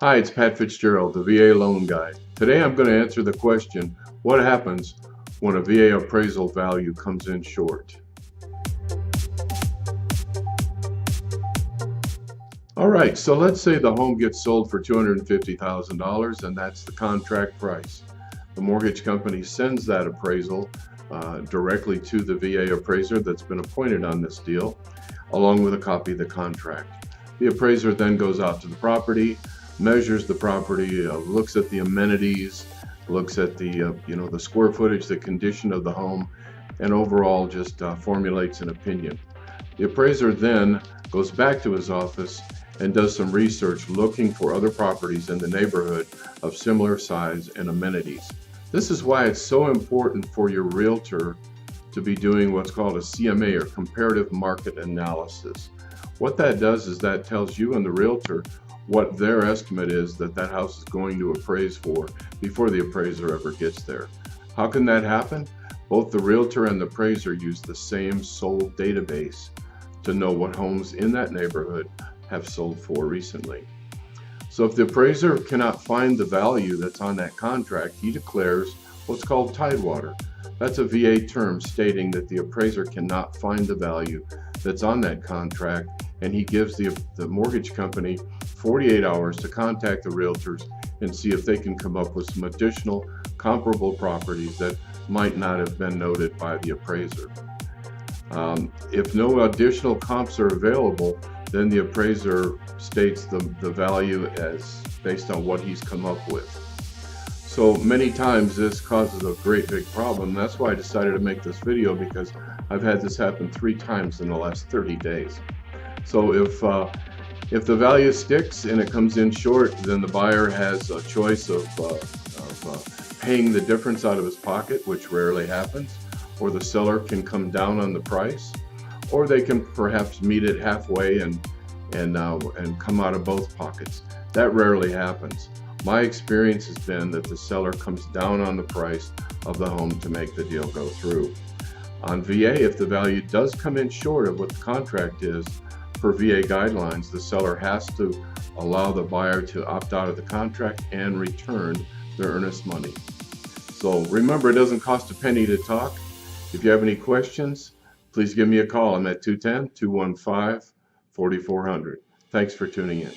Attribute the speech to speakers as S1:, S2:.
S1: Hi, it's Pat Fitzgerald, the VA Loan Guy. Today I'm going to answer the question, what happens when a VA appraisal value comes in short? All right, so let's say the home gets sold for $250,000 and that's the contract price. The mortgage company sends that appraisal directly to the VA appraiser that's been appointed on this deal, along with a copy of the contract. The appraiser then goes out to the property, measures the property, looks at the amenities, looks at the square footage, the condition of the home, and overall just formulates an opinion. The appraiser then goes back to his office and does some research looking for other properties in the neighborhood of similar size and amenities. This is why it's so important for your realtor to be doing what's called a CMA, or comparative market analysis. What that does is that tells you and the realtor what their estimate is that that house is going to appraise for before the appraiser ever gets there. How can that happen? Both the realtor and the appraiser use the same sold database to know what homes in that neighborhood have sold for recently. So if the appraiser cannot find the value that's on that contract, he declares what's called Tidewater. That's a VA term stating that the appraiser cannot find the value that's on that contract, and he gives the mortgage company 48 hours to contact the realtors and see if they can come up with some additional comparable properties that might not have been noted by the appraiser. If no additional comps are available, then the appraiser states the value as based on what he's come up with. So many times this causes a great big problem. That's why I decided to make this video, because I've had this happen 3 times in the last 30 days. So if the value sticks and it comes in short, then the buyer has a choice of paying the difference out of his pocket, which rarely happens, or the seller can come down on the price, or they can perhaps meet it halfway and come out of both pockets. That rarely happens. My experience has been that the seller comes down on the price of the home to make the deal go through. On VA, if the value does come in short of what the contract is, per VA guidelines, the seller has to allow the buyer to opt out of the contract and return their earnest money. So remember, it doesn't cost a penny to talk. If you have any questions, please give me a call. I'm at 210-215-4400. Thanks for tuning in.